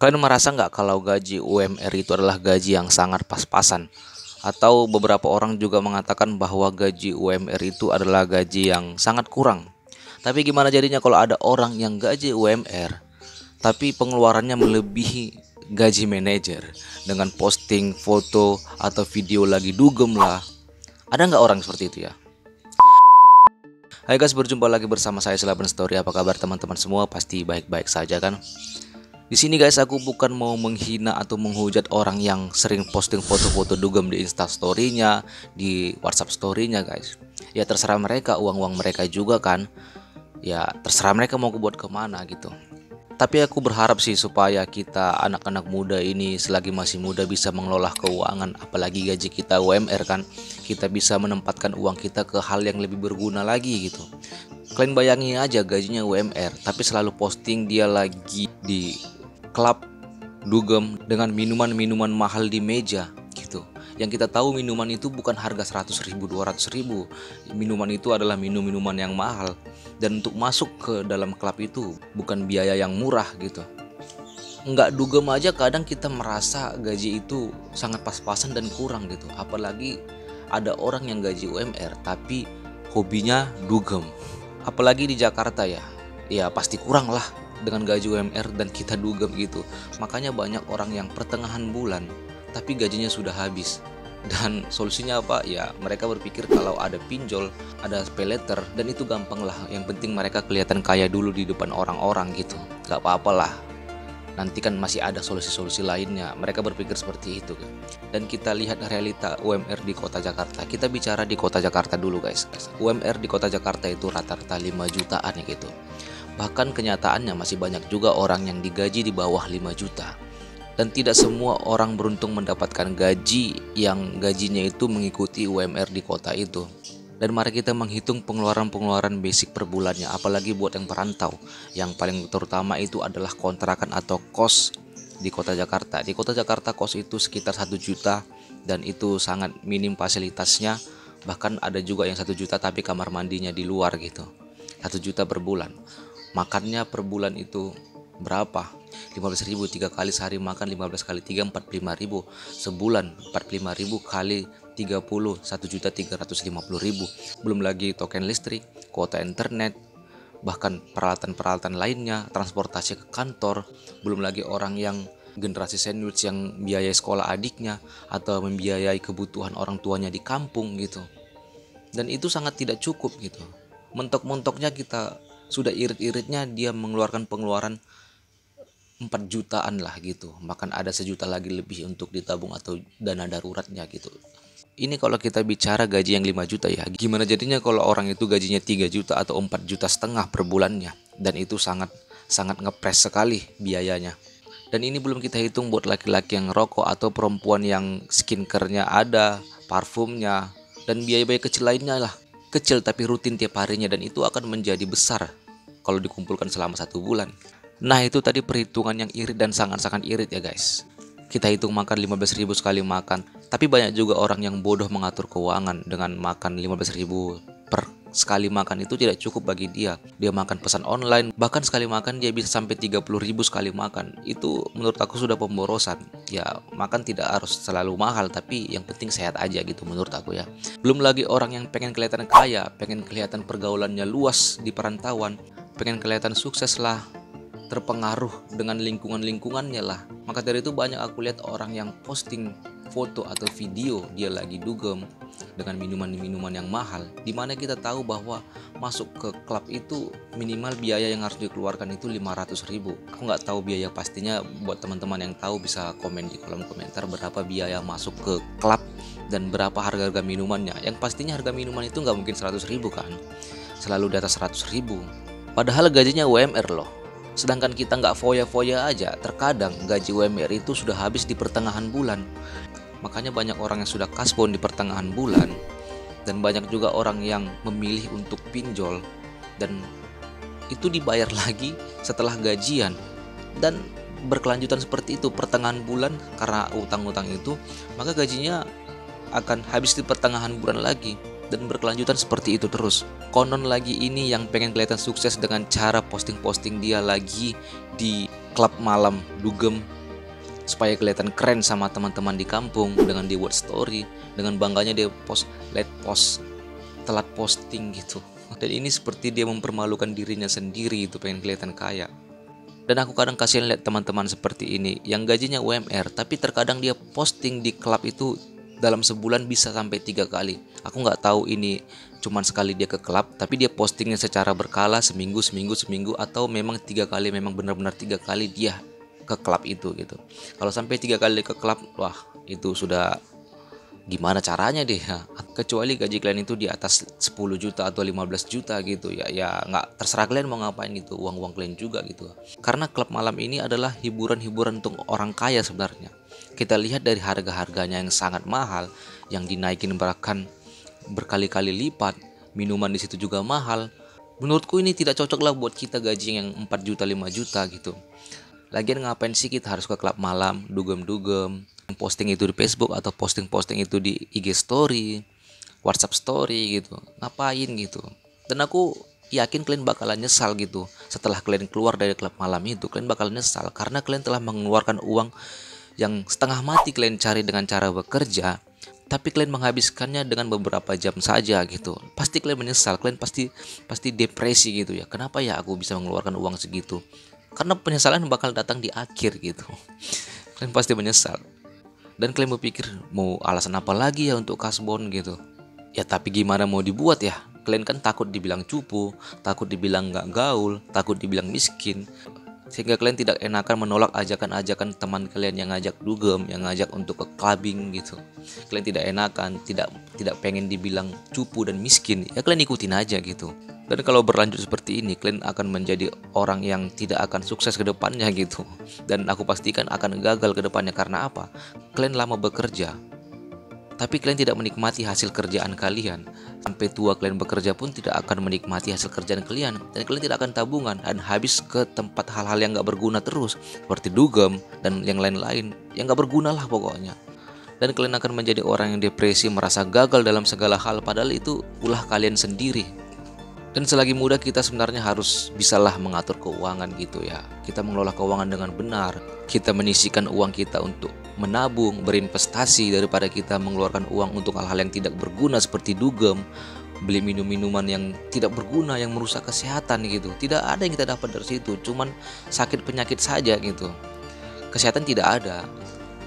Kalian merasa nggak kalau gaji UMR itu adalah gaji yang sangat pas-pasan? Atau beberapa orang juga mengatakan bahwa gaji UMR itu adalah gaji yang sangat kurang. Tapi gimana jadinya kalau ada orang yang gaji UMR tapi pengeluarannya melebihi gaji manajer dengan posting foto atau video lagi dugem lah? Ada nggak orang seperti itu ya? Hai guys, berjumpa lagi bersama saya Selaban Story. Apa kabar teman-teman semua? Pasti baik-baik saja kan? Di sini guys, aku bukan mau menghina atau menghujat orang yang sering posting foto-foto dugem di Insta Story-nya, di WhatsApp Story-nya guys. Ya terserah mereka, uang-uang mereka juga kan. Ya terserah mereka mau buat kemana gitu. Tapi aku berharap sih supaya kita anak-anak muda ini selagi masih muda bisa mengelola keuangan, apalagi gaji kita UMR kan. Kita bisa menempatkan uang kita ke hal yang lebih berguna lagi gitu. Kalian bayangin aja gajinya UMR tapi selalu posting dia lagi di klub dugem dengan minuman-minuman mahal di meja gitu. Yang kita tahu minuman itu bukan harga 100.000, 200.000. Minuman itu adalah minuman yang mahal. Dan untuk masuk ke dalam klub itu bukan biaya yang murah gitu. Nggak dugem aja kadang kita merasa gaji itu sangat pas-pasan dan kurang gitu. Apalagi ada orang yang gaji UMR tapi hobinya dugem. Apalagi di Jakarta ya. Ya pasti kurang lah dengan gaji UMR dan kita dugem gitu. Makanya banyak orang yang pertengahan bulan tapi gajinya sudah habis. Dan solusinya apa? Ya mereka berpikir kalau ada pinjol, ada paylater, dan itu gampang lah. Yang penting mereka kelihatan kaya dulu di depan orang-orang gitu. Gak apa-apalah, nanti kan masih ada solusi-solusi lainnya. Mereka berpikir seperti itu kan. Dan kita lihat realita UMR di kota Jakarta. Kita bicara di kota Jakarta dulu guys. UMR di kota Jakarta itu rata-rata 5 jutaan gitu. Bahkan kenyataannya masih banyak juga orang yang digaji di bawah 5 juta. Dan tidak semua orang beruntung mendapatkan gaji yang gajinya itu mengikuti UMR di kota itu. Dan mari kita menghitung pengeluaran-pengeluaran basic per bulannya, apalagi buat yang perantau. Yang paling terutama itu adalah kontrakan atau kos di kota Jakarta. Di kota Jakarta kos itu sekitar 1 juta dan itu sangat minim fasilitasnya. Bahkan ada juga yang 1 juta tapi kamar mandinya di luar gitu. 1 juta per bulan. Makannya per bulan itu berapa? 15.000, 3 kali sehari makan, 15 kali 3 45.000 sebulan, 45.000 kali 30, 1.350.000. Belum lagi token listrik, kuota internet, bahkan peralatan-peralatan lainnya, transportasi ke kantor. Belum lagi orang yang generasi sandwich yang biayai sekolah adiknya atau membiayai kebutuhan orang tuanya di kampung gitu. Dan itu sangat tidak cukup gitu. Mentok-mentoknya kita sudah irit-iritnya dia mengeluarkan pengeluaran 4 jutaan lah gitu. Bahkan ada 1 juta lagi lebih untuk ditabung atau dana daruratnya gitu. Ini kalau kita bicara gaji yang 5 juta ya. Gimana jadinya kalau orang itu gajinya 3 juta atau 4 juta setengah per bulannya. Dan itu sangat ngepres sekali biayanya. Dan ini belum kita hitung buat laki-laki yang rokok atau perempuan yang skincare-nya ada, parfumnya, dan biaya-biaya kecil lainnya lah. Kecil tapi rutin tiap harinya dan itu akan menjadi besar kalau dikumpulkan selama 1 bulan. Nah itu tadi perhitungan yang irit dan sangat-sangat irit ya guys. Kita hitung makan 15.000 sekali makan. Tapi banyak juga orang yang bodoh mengatur keuangan dengan makan 15.000 per sekali makan itu tidak cukup bagi dia. Dia makan pesan online, bahkan sekali makan dia bisa sampai 30.000 sekali makan. Itu menurut aku sudah pemborosan. Ya makan tidak harus selalu mahal tapi yang penting sehat aja gitu menurut aku ya. Belum lagi orang yang pengen kelihatan kaya, pengen kelihatan pergaulannya luas di perantauan, pengen kelihatan sukses lah, terpengaruh dengan lingkungannya lah. Maka dari itu banyak aku lihat orang yang posting foto atau video dia lagi dugem dengan minuman-minuman yang mahal, dimana kita tahu bahwa masuk ke klub itu minimal biaya yang harus dikeluarkan itu 500.000. Aku nggak tahu biaya pastinya, buat teman-teman yang tahu bisa komen di kolom komentar berapa biaya masuk ke klub dan berapa harga-harga minumannya. Yang pastinya harga minuman itu nggak mungkin 100.000 kan, selalu di atas 100.000. Padahal gajinya UMR loh. Sedangkan kita nggak foya-foya aja, terkadang gaji UMR itu sudah habis di pertengahan bulan. Makanya banyak orang yang sudah kasbon di pertengahan bulan. Dan banyak juga orang yang memilih untuk pinjol. Dan itu dibayar lagi setelah gajian. Dan berkelanjutan seperti itu pertengahan bulan karena utang-utang itu. Maka gajinya akan habis di pertengahan bulan lagi. Dan berkelanjutan seperti itu terus. Konon lagi ini yang pengen kelihatan sukses dengan cara posting-posting dia lagi di klub malam dugem supaya kelihatan keren sama teman-teman di kampung, dengan dia buat story, dengan bangganya dia late post, telat posting gitu. Dan ini seperti dia mempermalukan dirinya sendiri, itu pengen kelihatan kaya. Dan aku kadang kasihan lihat teman-teman seperti ini yang gajinya UMR tapi terkadang dia posting di klub itu dalam sebulan bisa sampai 3 kali. Aku nggak tahu ini cuman sekali dia ke klub, tapi dia postingnya secara berkala, seminggu, atau memang 3 kali, memang benar-benar 3 kali dia ke klub itu gitu. Kalau sampai 3 kali ke klub, wah itu sudah gimana caranya deh ya. Kecuali gaji kalian itu di atas 10 juta atau 15 juta gitu ya nggak, terserah kalian mau ngapain gitu, uang kalian juga gitu. Karena klub malam ini adalah hiburan-hiburan untuk orang kaya sebenarnya. Kita lihat dari harga-harganya yang sangat mahal, yang dinaikin bahkan berkali-kali lipat, minuman di situ juga mahal. Menurutku ini tidak cocok lah buat kita gaji yang 4 juta 5 juta gitu. Lagian ngapain sih kita harus ke klub malam, dugem-dugem, posting itu di Facebook atau posting-posting itu di IG story, WhatsApp story gitu. Ngapain gitu. Dan aku yakin kalian bakalan nyesal gitu. Setelah kalian keluar dari klub malam itu, kalian bakalan nyesal karena kalian telah mengeluarkan uang yang setengah mati kalian cari dengan cara bekerja, tapi kalian menghabiskannya dengan beberapa jam saja gitu. Pasti kalian menyesal, kalian pasti depresi gitu ya. Kenapa ya aku bisa mengeluarkan uang segitu? Karena penyesalan bakal datang di akhir gitu. Kalian pasti menyesal. Dan kalian berpikir mau alasan apa lagi ya untuk kasbon gitu. Ya tapi gimana mau dibuat ya? Kalian kan takut dibilang cupu, takut dibilang nggak gaul, takut dibilang miskin, sehingga kalian tidak enakan menolak ajakan-ajakan teman kalian yang ngajak dugem, yang ngajak untuk ke clubbing gitu. Kalian tidak enakan, tidak pengen dibilang cupu dan miskin, ya kalian ikutin aja gitu. Dan kalau berlanjut seperti ini, kalian akan menjadi orang yang tidak akan sukses ke depannya gitu. Dan aku pastikan akan gagal ke depannya. Karena apa? Kalian lama bekerja, tapi kalian tidak menikmati hasil kerjaan kalian. Sampai tua kalian bekerja pun tidak akan menikmati hasil kerjaan kalian. Dan kalian tidak akan tabungan dan habis ke tempat hal-hal yang gak berguna terus, seperti dugem dan yang lain-lain yang gak berguna lah pokoknya. Dan kalian akan menjadi orang yang depresi, merasa gagal dalam segala hal, padahal itu ulah kalian sendiri. Dan selagi muda kita sebenarnya harus bisalah mengatur keuangan gitu ya. Kita mengelola keuangan dengan benar. Kita menyisihkan uang kita untuk menabung, berinvestasi, daripada kita mengeluarkan uang untuk hal-hal yang tidak berguna seperti dugem, beli minum-minuman yang tidak berguna, yang merusak kesehatan gitu. Tidak ada yang kita dapat dari situ, cuman sakit penyakit saja gitu. Kesehatan tidak ada.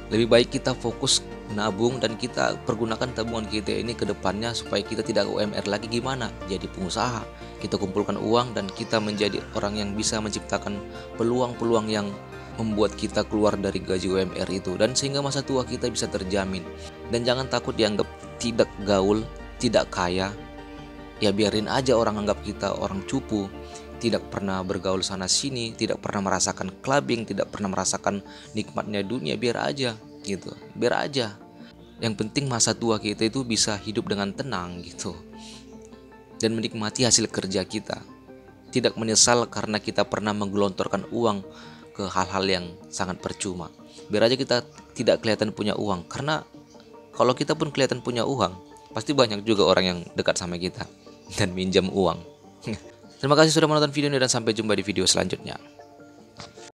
Lebih baik kita fokus nabung dan kita pergunakan tabungan kita ini ke depannya supaya kita tidak UMR lagi. Gimana? Jadi pengusaha. Kita kumpulkan uang dan kita menjadi orang yang bisa menciptakan peluang-peluang yang membuat kita keluar dari gaji UMR itu, dan sehingga masa tua kita bisa terjamin. Dan jangan takut dianggap tidak gaul, tidak kaya. Ya biarin aja orang anggap kita orang cupu, tidak pernah bergaul sana sini, tidak pernah merasakan clubbing, tidak pernah merasakan nikmatnya dunia. Biar aja gitu, biar aja. Yang penting masa tua kita itu bisa hidup dengan tenang gitu, dan menikmati hasil kerja kita. Tidak menyesal karena kita pernah menggelontorkan uang ke hal-hal yang sangat percuma. Biar aja kita tidak kelihatan punya uang, karena kalau kita pun kelihatan punya uang, pasti banyak juga orang yang dekat sama kita dan minjam uang. Terima kasih sudah menonton video ini dan sampai jumpa di video selanjutnya.